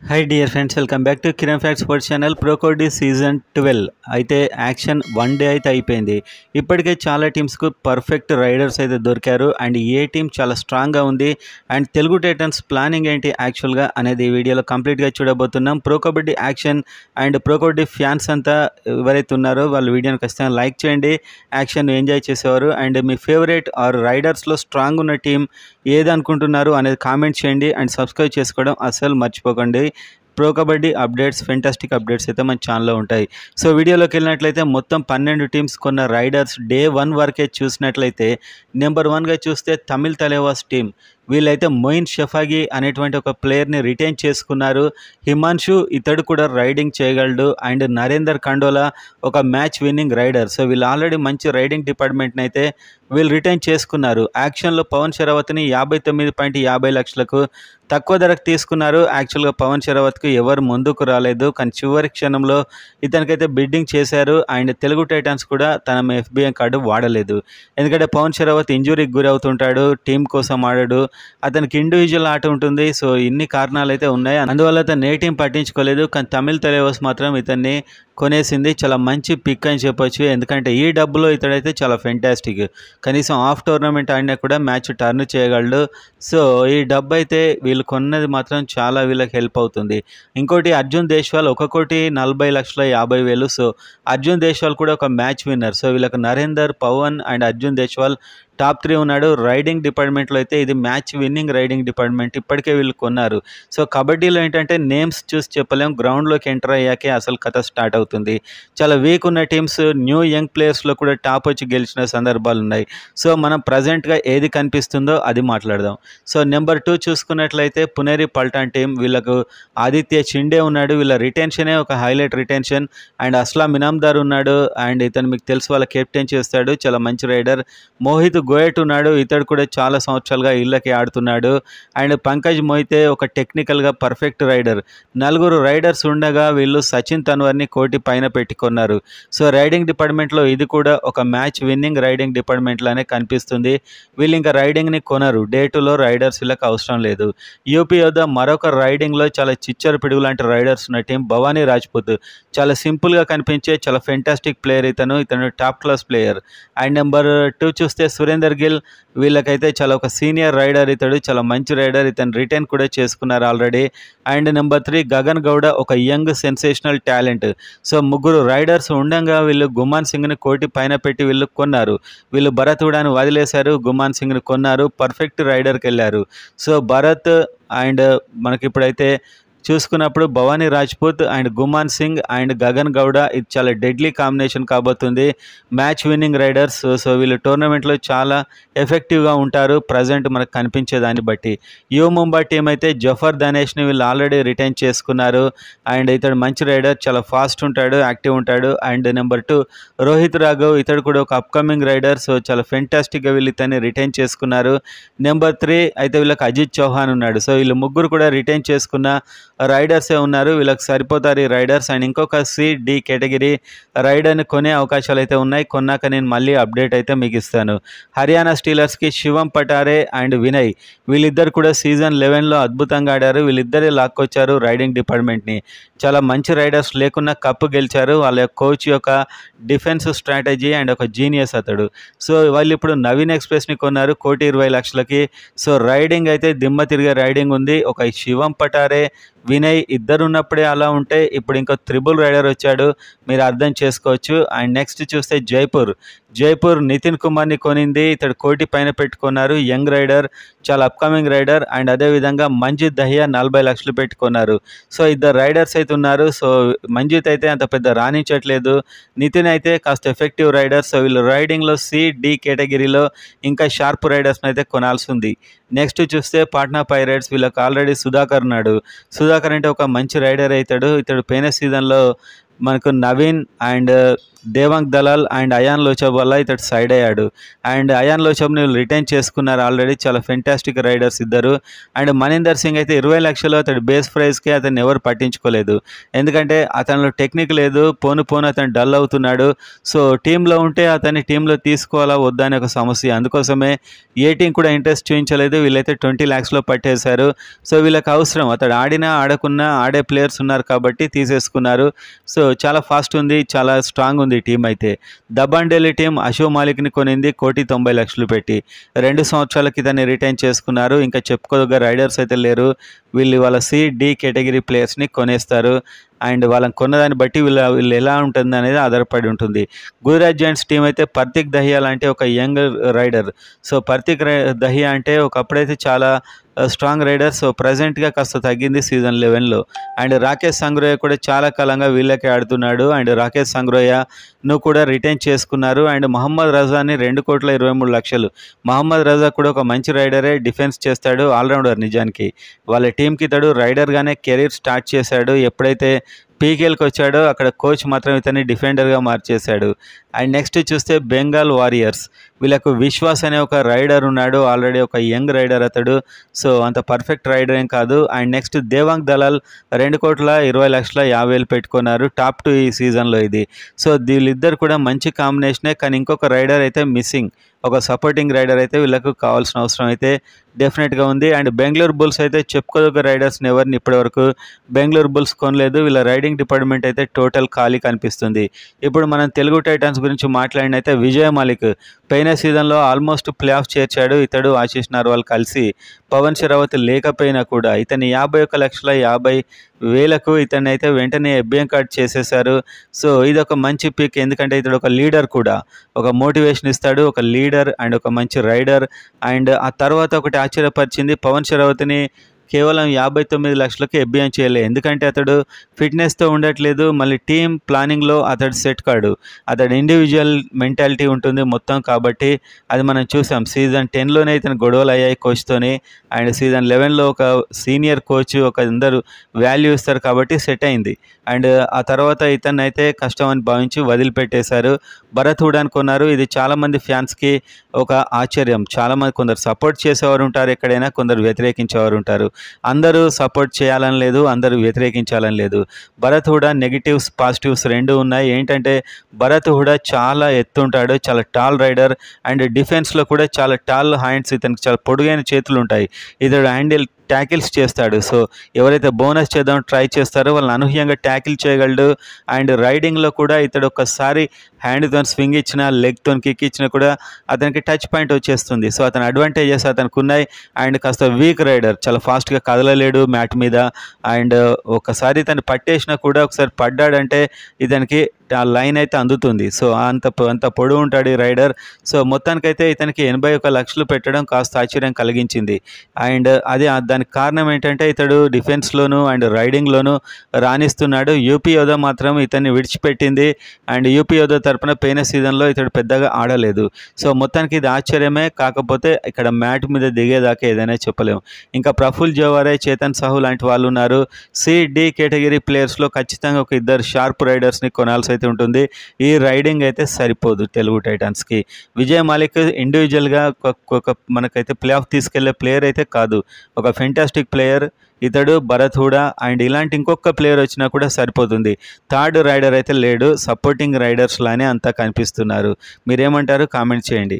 Hi dear friends, welcome back to Kiran Facts Sports channel. Pro kabaddi season 12 అయితే action one day అయితే అయిపోయింది. ఇప్పటికే చాలా టీమ్స్కు పర్ఫెక్ట్ రైడర్స్ అయితే దొరికారు అండ్ ఏ టీం చాలా స్ట్రాంగ్గా ఉంది అండ్ తెలుగు టైటన్స్ ప్లానింగ్ ఏంటి యాక్చువల్గా అనేది ఈ వీడియోలో కంప్లీట్గా చూడబోతున్నాం. Pro Kabaddi action and pro Kabaddi fans అంతా ఎవరైతే ఉన్నారో వాళ్ళు వీడియోని ఖచ్చితంగా లైక్ చేయండి, యాక్షన్ ఎంజాయ్ చేసేవారు అండ్ మీ ఫేవరెట్ ఆర్ రైడర్స్లో స్ట్రాంగ్ ఉన్న టీం ఏదనుకుంటున్నారు అనేది కామెంట్ చేయండి అండ్ సబ్స్క్రైబ్ చేసుకోవడం అస్సలు మర్చిపోకండి. Pro Kabaddi updates, fantastic updates అయితే మన ఛానల్లో ఉంటాయి. సో వీడియోలోకి వెళ్ళినట్లయితే మొత్తం 12 టీమ్స్ కొన్న రైడర్స్ డే 1 వరకే చూసినట్లయితే నెంబర్ 1గా చూస్తే తమిళ్ తలేవాస్ టీం. వీళ్ళైతే మొయిన్ షఫాగి అనేటువంటి ఒక ప్లేయర్ని రిటైన్ చేసుకున్నారు. హిమాన్షు ఇతడు కూడా రైడింగ్ చేయగలడు అండ్ నరేందర్ ఖండోలా ఒక మ్యాచ్ విన్నింగ్ రైడర్. సో వీళ్ళు ఆల్రెడీ మంచి రైడింగ్ డిపార్ట్మెంట్ని అయితే వీళ్ళు రిటైన్ చేసుకున్నారు. యాక్షన్లో పవన్ షరావత్ని 59.50 లక్షలకు తక్కువ ధరకు తీసుకున్నారు. యాక్చువల్గా పవన్ షరావత్కు ఎవరు ముందుకు రాలేదు, కానీ చివరి క్షణంలో ఇతనికైతే బిడ్డింగ్ చేశారు అండ్ తెలుగు టైటన్స్ కూడా తన ఎఫ్బిఐ కార్డు వాడలేదు. ఎందుకంటే పవన్ షరావత్ ఇంజురీకి గురవుతుంటాడు, టీం కోసం ఆడాడు, అతనికి ఇండివిజువల్ ఆట ఉంటుంది. సో ఇన్ని కారణాలు అయితే ఉన్నాయి, అందువల్ల అతను ఏ టీం పట్టించుకోలేదు. కానీ తమిళ్ తలేవాస్ మాత్రం ఇతన్ని కొనేసింది. చాలా మంచి పిక్ అని చెప్పొచ్చు, ఎందుకంటే ఈ డబ్బులో ఇతడైతే చాలా ఫెంటాస్టిక్. కనీసం ఆఫ్ టోర్నమెంట్ ఆడినా కూడా మ్యాచ్ టర్న్ చేయగలడు. సో ఈ డబ్బు అయితే వీళ్ళు కొన్నది మాత్రం చాలా వీళ్ళకి హెల్ప్ అవుతుంది. ఇంకోటి అర్జున్ దేశ్వాల్ 1,40,50,000. సో అర్జున్ దేశ్వాల్ కూడా ఒక మ్యాచ్ విన్నర్. సో వీళ్ళకి నరేందర్, పవన్ అండ్ అర్జున్ దేశ్వాల్ టాప్ 3 ఉన్నాడు. రైడింగ్ డిపార్ట్మెంట్లో అయితే ఇది మ్యాచ్ విన్నింగ్ రైడింగ్ డిపార్ట్మెంట్, ఇప్పటికే వీళ్ళు కొన్నారు. సో కబడ్డీలో ఏంటంటే నేమ్స్ చూసి చెప్పలేం, గ్రౌండ్లోకి ఎంటర్ అయ్యాకే అసలు కథ స్టార్ట్ అవుతుంది. చాలా వీక్ ఉన్న టీమ్స్ న్యూ యంగ్ ప్లేయర్స్లో కూడా టాప్ వచ్చి గెలిచిన సందర్భాలు ఉన్నాయి. సో మనం ప్రజెంట్గా ఏది కనిపిస్తుందో అది మాట్లాడదాం. సో నెంబర్ 2 చూసుకున్నట్లయితే పునేరి పల్టాన్ టీం. వీళ్ళకు ఆదిత్య చిండే ఉన్నాడు, వీళ్ళ రిటెన్షనే ఒక highlight retention and Aslam Inamdar ఉన్నాడు అండ్ ఇతను మీకు తెలుసు వాళ్ళ కెప్టెన్ చేస్తాడు, చాలా మంచి రైడర్. మోహిత్ గోయట్ ఉన్నాడు, ఇతడు కూడా చాలా సంవత్సరాలుగా ఇళ్ళకి ఆడుతున్నాడు అండ్ పంకజ్ మొయితే ఒక టెక్నికల్గా పర్ఫెక్ట్ రైడర్. 4 రైడర్స్ ఉండగా వీళ్ళు సచిన్ తన్వర్ని కోటి పైన పెట్టుకున్నారు. సో రైడింగ్ డిపార్ట్మెంట్లో ఇది కూడా ఒక మ్యాచ్ విన్నింగ్ రైడింగ్ డిపార్ట్మెంట్లానే కనిపిస్తుంది. వీళ్ళు ఇంకా రైడింగ్ని కొనరు, డే 2లో రైడర్స్ వీళ్ళకి అవసరం లేదు. యూపీ వద్ద మరొక రైడింగ్లో చాలా చిచ్చర పిడుగు లాంటి రైడర్స్ ఉన్న టీం భవానీ రాజ్పుత్. చాలా సింపుల్గా కనిపించే చాలా ఫెంటాస్టిక్ ప్లేయర్ ఇతను top class player. And number 2 చూస్తే సురేందర్ గిల్. వీళ్ళకైతే చాలా ఒక సీనియర్ రైడర్, ఇతడు చాలా మంచి రైడర్, ఇతను రిటైన్ కూడా చేసుకున్నారు already. And number 3 Gagan Gowda, ఒక young sensational talent. So 3 raiders ఉండగా వీళ్ళు గుమాన్ సింగ్ని కోటి పైన పెట్టి వీళ్ళు కొన్నారు. వీళ్ళు భరత్ హుడాని వదిలేశారు, గుమాన్ సింగ్ని కొన్నారు, పర్ఫెక్ట్ రైడర్కి వెళ్ళారు. సో భరత్ అండ్ మనకి ఇప్పుడైతే చూసుకున్నప్పుడు భవానీ రాజ్పుత్ అండ్ గుమాన్ సింగ్ అండ్ గగన్ గౌడ, ఇది చాలా డెడ్లీ కాంబినేషన్ కాబోతుంది. Match winning riders. సో వీళ్ళు టోర్నమెంట్లో చాలా ఎఫెక్టివ్గా ఉంటారు ప్రజెంట్ మనకు కనిపించే దాన్ని బట్టి. యూ ముంబై టీం అయితే జఫర్ ధనేష్ని వీళ్ళు ఆల్రెడీ రిటైన్ చేసుకున్నారు అండ్ ఇతడు మంచి రైడర్, చాలా ఫాస్ట్ ఉంటాడు, యాక్టివ్ ఉంటాడు. అండ్ నెంబర్ 2 రోహిత్ రాఘవ్, ఇతడు కూడా ఒక అప్కమింగ్ రైడర్. సో చాలా ఫెంటాస్టిక్గా వీళ్ళు ఇతన్ని రిటైన్ చేసుకున్నారు. నెంబర్ 3 అయితే వీళ్ళకి అజిత్ చౌహాన్ ఉన్నాడు. సో వీళ్ళు 3 కూడా రిటైన్ చేసుకున్న రైడర్సే ఉన్నారు, వీళ్ళకి సరిపోతారు ఈ రైడర్స్. అండ్ ఇంకొక C-D కేటగిరీ రైడర్ని కొనే అవకాశాలు అయితే ఉన్నాయి, కొన్నాక నేను మళ్ళీ అప్డేట్ అయితే మీకు ఇస్తాను. హర్యానా స్టీలర్స్కి శివం పటారే అండ్ వినయ్, వీళ్ళిద్దరు కూడా సీజన్ 11లో అద్భుతంగా ఆడారు. వీళ్ళిద్దరే లాక్కొచ్చారు రైడింగ్ డిపార్ట్మెంట్ని. చాలా మంచి రైడర్స్ లేకున్నా కప్పు గెలిచారు. వాళ్ళ కోచ్ యొక్క డిఫెన్స్ స్ట్రాటజీ అండ్ ఒక జీనియస్ అతడు. సో వాళ్ళు ఇప్పుడు నవీన్ ఎక్స్ప్రెస్ని కొన్నారు 1,20,00,000కి. సో రైడింగ్ అయితే దిమ్మ తిరిగే రైడింగ్ ఉంది. ఒక శివం పటారే, వినయ్ ఇద్దరు ఉన్నప్పుడే అలా ఉంటే ఇప్పుడు ఇంకో త్రిబుల్ రైడర్ వచ్చాడు, మీరు అర్థం చేసుకోవచ్చు. అండ్ నెక్స్ట్ చూస్తే జైపూర్ నితిన్ కుమార్ని కొనింది, ఇతడు కోటి పైన పెట్టుకున్నారు, యంగ్ రైడర్, చాలా అప్కమింగ్ రైడర్. అండ్ అదేవిధంగా మంజిత్ దహియా 40 లక్షలు పెట్టుకున్నారు. సో ఇద్దరు రైడర్స్ అయితే ఉన్నారు. సో మంజిత్ అయితే అంత పెద్ద రాణించట్లేదు, నితిన్ అయితే కాస్త ఎఫెక్టివ్ రైడర్. సో వీళ్ళు రైడింగ్లో C-D కేటగిరీలో ఇంకా షార్ప్ రైడర్స్ని అయితే కొనాల్సి ఉంది. నెక్స్ట్ చూస్తే పాట్నా పైరేట్స్. వీళ్ళకి ఆల్రెడీ సుధాకర్ ఉన్నాడు. సుధాకర్ అంటే ఒక మంచి రైడర్ అవుతాడు, ఇతడు పోయిన సీజన్లో మనకు నవీన్ అండ్ దేవాంగ్ దలాల్ అండ్ అయాన్ లోచబ్ వల్ల ఇతడు సైడ్ అయ్యాడు. అండ్ అయాన్ లోచబ్ని రిటైన్ చేసుకున్నారు ఆల్రెడీ, చాలా ఫెంటాస్టిక్ రైడర్స్ ఇద్దరు. అండ్ మనీందర్ సింగ్ అయితే 20 లక్షలు అతడు బేస్ ప్రైస్కి అతన్ని ఎవరు పట్టించుకోలేదు, ఎందుకంటే అతనిలో టెక్నిక్ లేదు, పోను అతను డల్ అవుతున్నాడు. సో టీంలో ఉంటే అతన్ని టీంలో తీసుకోవాలా వద్దా అనే ఒక సమస్య, అందుకోసమే ఏ టీం కూడా ఇంట్రెస్ట్ చూపించలేదు. వీళ్ళైతే 20 lakhsలో పట్టేశారు. సో వీళ్ళకి అవసరం, అతడు ఆడినా ఆడకున్నా ఆడే ప్లేయర్స్ ఉన్నారు కాబట్టి తీసేసుకున్నారు. సో చాలా ఫాస్ట్ ఉంది, చాలా స్ట్రాంగ్ ఉంది టీం. అయితే దబాన్ ఢిల్లీ టీం అశు మాలిక్ని కొనింది 1,90,00,000 పెట్టి. 2 సంవత్సరాలకి ఇతన్ని రిటైన్ చేసుకున్నారు. ఇంకా చెప్పుకోదగ్గ రైడర్స్ అయితే లేరు. వీళ్ళు వాళ్ళ C-D కేటగిరీ ప్లేయర్స్ని కొనేస్తారు. అండ్ వాళ్ళని కొన్నదాన్ని బట్టి వీళ్ళు ఎలా ఉంటుంది అనేది ఆధారపడి ఉంటుంది. గుజరాత్ జైంట్స్ టీం అయితే పర్తిక్ దహియా లాంటి ఒక యంగ్ రైడర్. సో పర్తిక్ దహియా అంటే ఒకప్పుడైతే చాలా స్ట్రాంగ్ రైడర్. సో ప్రజెంట్గా కాస్త తగ్గింది సీజన్ 11లో. అండ్ రాకేష్ సంగ్రోయ కూడా చాలా కాలంగా వీళ్ళకే ఆడుతున్నాడు. అండ్ రాకేష్ సంగ్రోయను కూడా రిటైన్ చేసుకున్నారు. అండ్ మహమ్మద్ రజాని 2,23,00,000. మహమ్మద్ రజా కూడా ఒక మంచి రైడరే, డిఫెన్స్ చేస్తాడు, ఆల్రౌండర్. నిజానికి వాళ్ళ టీంకి ఇతడు రైడర్గానే కెరీర్ స్టార్ట్ చేశాడు. ఎప్పుడైతే పీకేఎల్కి వచ్చాడో అక్కడ కోచ్ మాత్రం ఇతన్ని డిఫెండర్గా మార్చేశాడు. అండ్ నెక్స్ట్ చూస్తే బెంగాల్ వారియర్స్, వీళ్ళకు విశ్వాస్ అనే ఒక రైడర్ ఉన్నాడు, ఆల్రెడీ ఒక యంగ్ రైడర్ అతడు. సో అంత పర్ఫెక్ట్ రైడర్ ఏం కాదు. అండ్ నెక్స్ట్ దేవాంగ్ దలాల్ 2,20,50,000 పెట్టుకున్నారు. టాప్ 2 ఈ సీజన్లో ఇది. సో వీళ్ళిద్దరు కూడా మంచి కాంబినేషనే, కానీ ఇంకొక రైడర్ అయితే మిస్సింగ్, ఒక సపోర్టింగ్ రైడర్ అయితే వీళ్ళకు కావాల్సిన అవసరం అయితే డెఫినెట్గా ఉంది. అండ్ బెంగళూరు బుల్స్ అయితే చెప్పుకోదగ్గ రైడర్స్ని ఎవరిని ఇప్పటివరకు బెంగళూరు బుల్స్ కొనలేదు. వీళ్ళ రైడింగ్ డిపార్ట్మెంట్ అయితే టోటల్ ఖాళీ కనిపిస్తుంది. ఇప్పుడు మనం తెలుగు టైటన్స్ గురించి మాట్లాడినైతే విజయ్ మాలిక్ పోయిన సీజన్లో ఆల్మోస్ట్ ప్లే ఆఫ్ చేర్చాడు. ఇతడు ఆశీష్ నార్వాల్ కలిసి పవన్ షరావత్ లేకపోయినా కూడా ఇతన్ని 51,50,000 ఇతన్ని అయితే వెంటనే FBM కార్డ్ చేసేశారు. సో ఇది ఒక మంచి పిక్, ఎందుకంటే ఇతడు ఒక లీడర్ కూడా, ఒక మోటివేషన్ ఇస్తాడు, ఒక లీడర్ అండ్ ఒక మంచి రైడర్. అండ్ ఆ తర్వాత ఒకటి ఆశ్చర్యపరిచింది, పవన్ షరావత్ని కేవలం 59 లక్షలకి FBM చేయలేదు, ఎందుకంటే అతడు ఫిట్నెస్తో ఉండట్లేదు. మళ్ళీ టీం ప్లానింగ్లో అతడు సెట్ కాడు, అతడు ఇండివిజువల్ మెంటాలిటీ ఉంటుంది మొత్తం. కాబట్టి అది మనం చూసాం. సీజన్ 10లోనే ఇతను గొడవలు అయ్యాయి కోచ్తోని. అండ్ సీజన్ 11లో ఒక సీనియర్ కోచ్ ఒక అందరూ వాల్యూ ఇస్తారు కాబట్టి సెట్ అయింది. అండ్ ఆ తర్వాత ఇతన్ని అయితే కష్టం అని భావించి వదిలిపెట్టేశారు. భరత్ హుడాని కొన్నారు. ఇది చాలామంది ఫ్యాన్స్కి ఒక ఆశ్చర్యం. చాలామంది, కొందరు సపోర్ట్ చేసేవారు ఉంటారు ఎక్కడైనా, కొందరు వ్యతిరేకించేవారు ఉంటారు. అందరూ సపోర్ట్ చేయాలని లేదు, అందరూ వ్యతిరేకించాలని లేదు. భరత్ హుడా నెగిటివ్స్ పాజిటివ్స్ రెండు ఉన్నాయి. ఏంటంటే భరత్ హుడా చాలా ఎత్తుంటాడు, చాలా టాల్ రైడర్. అండ్ డిఫెన్స్లో కూడా చాలా టాల్ హ్యాండ్స్, ఇతనికి చాలా పొడుగైన చేతులు ఉంటాయి. ఇతడు హ్యాండిల్ ట్యాకిల్స్ చేస్తాడు. సో ఎవరైతే బోనస్ చేద్దాం ట్రై చేస్తారో వాళ్ళని అనూహ్యంగా ట్యాకిల్ చేయగలడు. అండ్ రైడింగ్లో కూడా ఇతడు ఒక్కసారి హ్యాండ్తో స్వింగ్ ఇచ్చినా, లెగ్తో కిక్ ఇచ్చినా కూడా అతనికి టచ్ పాయింట్ వచ్చేస్తుంది. సో అతని అడ్వాంటేజెస్ అతనికి ఉన్నాయి. అండ్ కాస్త వీక్ రైడర్, చాలా ఫాస్ట్గా కదలలేడు మ్యాట్ మీద. అండ్ ఒకసారి ఇతను పట్టేసినా కూడా ఒకసారి పడ్డాడంటే ఇతనికి ఆ లైన్ అయితే అందుతుంది. సో అంత పొడవు ఉంటాడు ఈ రైడర్. సో మొత్తానికైతే ఇతనికి 81 లక్షలు పెట్టడం కాస్త ఆశ్చర్యం కలిగించింది. అండ్ అది దానికి కారణం ఏంటంటే ఇతడు డిఫెన్స్లోను అండ్ రైడింగ్లోను రాణిస్తున్నాడు. యూపీ యోధా మాత్రం ఇతన్ని విడిచిపెట్టింది. అండ్ యూపీ యోధా తరపున పోయిన సీజన్లో ఇతడు పెద్దగా ఆడలేదు. సో మొత్తానికి ఇది ఆశ్చర్యమే. కాకపోతే ఇక్కడ మ్యాట్ మీద దిగేదాకా ఏదైనా చెప్పలేము. ఇంకా ప్రఫుల్ జవారే, చేతన్ సాహు లాంటి వాళ్ళు ఉన్నారు. C-D కేటగిరీ ప్లేయర్స్లో ఖచ్చితంగా ఒక ఇద్దరు షార్ప్ రైడర్స్ని కొనాల్సి అయితే ఉంటుంది. ఈ రైడింగ్ అయితే సరిపోదు తెలుగు టైటన్స్కి. విజయ్ మాలిక్ ఇండివిజువల్గా మనకైతే ప్లే ఆఫ్ తీసుకెళ్లే ప్లేయర్ అయితే కాదు, ఒక ఫెంటాస్టిక్ ప్లేయర్ ఇతడు. భరత్ హుడా అండ్ ఇలాంటి ఇంకొక ప్లేయర్ వచ్చినా కూడా సరిపోతుంది. థర్డ్ రైడర్ అయితే లేడు, సపోర్టింగ్ రైడర్స్ లానే అంతా కనిపిస్తున్నారు. మీరేమంటారు? కామెంట్ చేయండి.